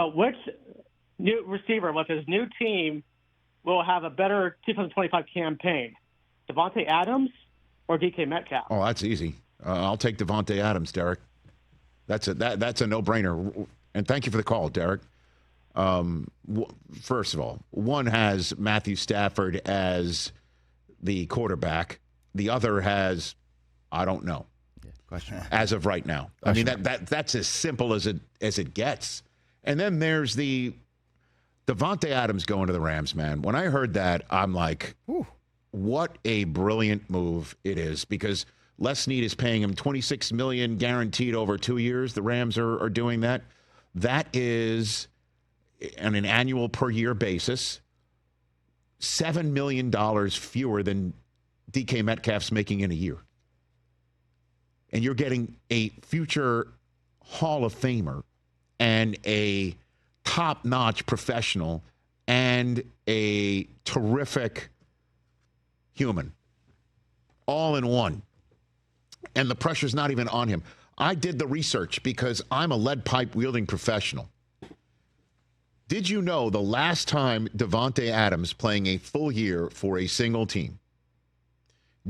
So which new receiver with his new team will have a better 2025 campaign? Davante Adams or DK Metcalf? Oh, that's easy. I'll take Davante Adams, Derek. That's a no-brainer. And thank you for the call, Derek. First of all, one has Matthew Stafford as the quarterback. The other has, I don't know. Yeah, question. As of right now. Question. I mean, that's as simple as it gets. And then there's the Davante Adams going to the Rams, man. When I heard that, I'm like, ooh, what a brilliant move it is, because Les Snead is paying him $26 million guaranteed over 2 years. The Rams are doing that. That is, on an annual per year basis, $7 million fewer than DK Metcalf's making in a year. And you're getting a future Hall of Famer and a top-notch professional and a terrific human all in one. And the pressure's not even on him. I did the research because I'm a lead pipe wielding professional. Did you know the last time Davante Adams playing a full year for a single team?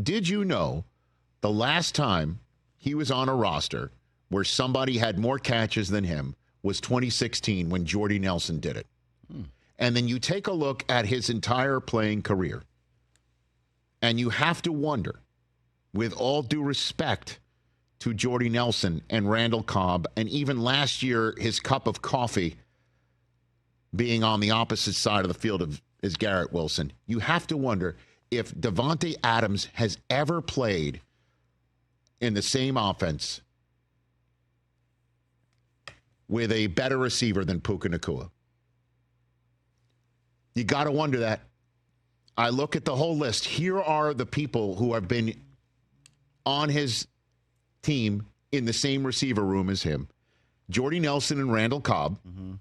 Did you know the last time he was on a roster where somebody had more catches than him was 2016 when Jordy Nelson did it? And then you take a look at his entire playing career, and you have to wonder, with all due respect to Jordy Nelson and Randall Cobb, and even last year his cup of coffee being on the opposite side of the field of is Garrett Wilson, you have to wonder if Davante Adams has ever played in the same offense with a better receiver than Puka Nacua. You got to wonder that. I look at the whole list. Here are the people who have been on his team in the same receiver room as him. Jordy Nelson and Randall Cobb. Mm-hmm.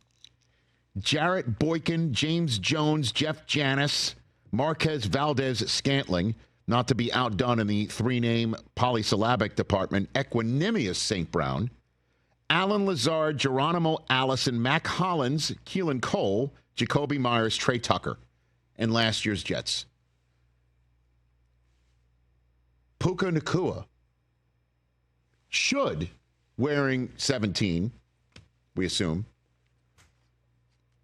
Jarrett Boykin, James Jones, Jeff Janis, Marquez Valdez-Scantling, not to be outdone in the three-name polysyllabic department, Equanimous St. Brown, Alan Lazard, Geronimo Allison, Mac Hollins, Keelan Cole, Jacoby Myers, Trey Tucker, and last year's Jets. Puka Nacua should, wearing 17, we assume,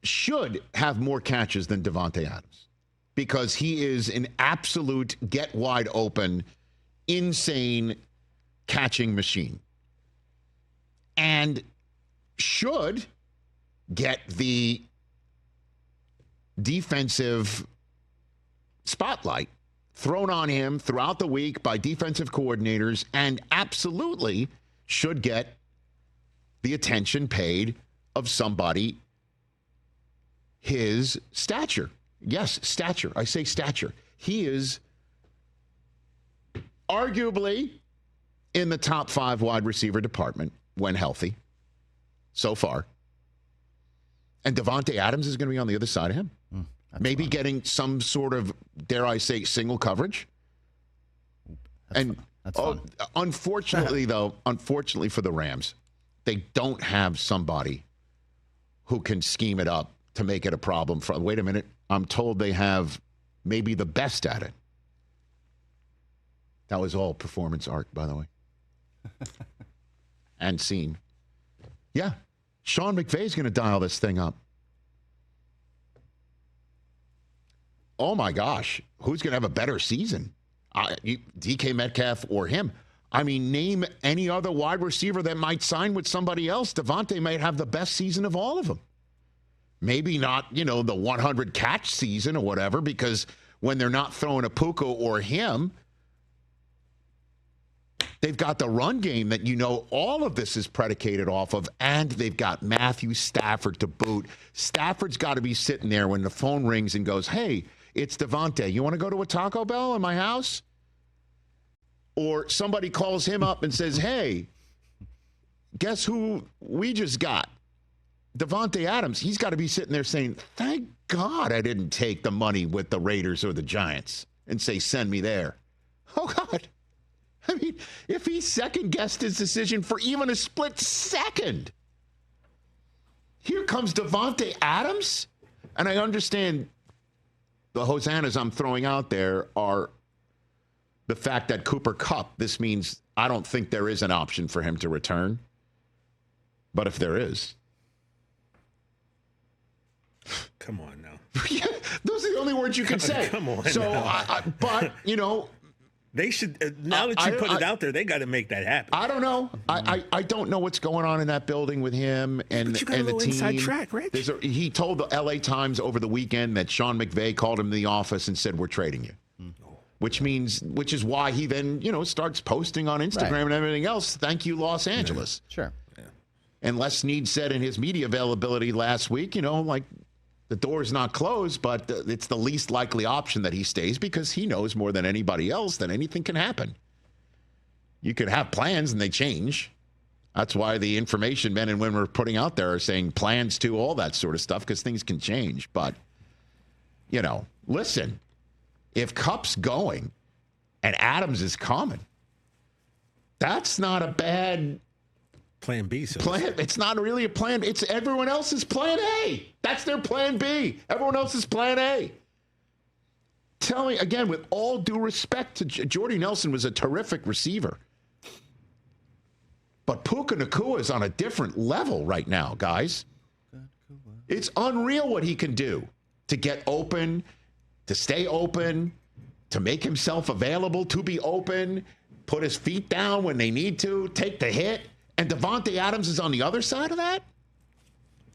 should have more catches than Davante Adams, because he is an absolute get wide open, insane catching machine, and should get the defensive spotlight thrown on him throughout the week by defensive coordinators, and absolutely should get the attention paid of somebody his stature. Yes, stature. I say stature. He is arguably in the top 5 wide receiver department when healthy so far. And Davante Adams is going to be on the other side of him. Maybe fun. Getting some sort of, dare I say, single coverage. That's fun. Unfortunately, unfortunately for the Rams, they don't have somebody who can scheme it up to make it a problem. Wait a minute. I'm told they have maybe the best at it. That was all performance art, by the way. And scene. Yeah. Sean McVay's going to dial this thing up. Oh, my gosh. Who's going to have a better season? DK Metcalf or him? I mean, name any other wide receiver that might sign with somebody else. Davante might have the best season of all of them. Maybe not, the 100 catch season or whatever, because when they're not throwing a Puka or him, they've got the run game that all of this is predicated off of, and they've got Matthew Stafford to boot. Stafford's got to be sitting there when the phone rings and goes, hey, it's Davante. You want to go to a Taco Bell in my house? Or somebody calls him up and says, hey, guess who we just got? Davante Adams. He's got to be sitting there saying, thank God I didn't take the money with the Raiders or the Giants and say, send me there. Oh, God. I mean, if he second-guessed his decision for even a split second, here comes Davante Adams, and I understand the hosannas I'm throwing out there are the fact that Kupp, this means I don't think there is an option for him to return. But if there is. Come on now. Yeah, those are the only words you can say. Come on so, now. But, you know. They should, now that you put it out there, they got to make that happen. I don't know. I don't know what's going on in that building with him and but you got and a the little team. Inside track, Rich. He told the LA Times over the weekend that Sean McVay called him to the office and said, we're trading you. Which is why he then, starts posting on Instagram and everything else. Thank you, Los Angeles. Yeah. Sure. Yeah. And Les Snead said in his media availability last week, like the door is not closed, but it's the least likely option that he stays because he knows more than anybody else that anything can happen. You could have plans and they change. That's why the information men and women are putting out there are saying plans to all that sort of stuff because things can change. But, listen, if Kupp's going and Adams is coming, that's not a bad Plan B. Plan. It's not really a plan. It's everyone else's plan A. That's their plan B. Everyone else's plan A. Tell me, again, with all due respect to Jordy Nelson was a terrific receiver. But Puka Nacua is on a different level right now, guys. It's unreal what he can do to get open, to stay open, to make himself available, to be open, put his feet down when they need to, take the hit. And Davante Adams is on the other side of that?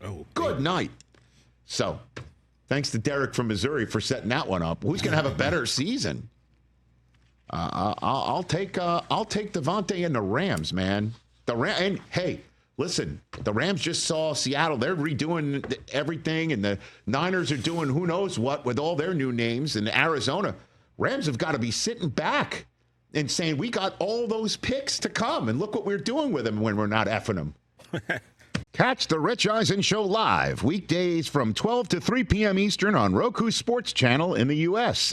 Oh, good night. So, thanks to Derek from Missouri for setting that one up. Who's going to have a better season? I'll take Davante and the Rams, man. And hey, listen, the Rams just saw Seattle. They're redoing everything, and the Niners are doing who knows what with all their new names. And Arizona, Rams have got to be sitting back and saying, we got all those picks to come, and look what we're doing with them when we're not effing them. Catch the Rich Eisen Show live, weekdays from 12 to 3 p.m. Eastern on Roku Sports Channel in the U.S.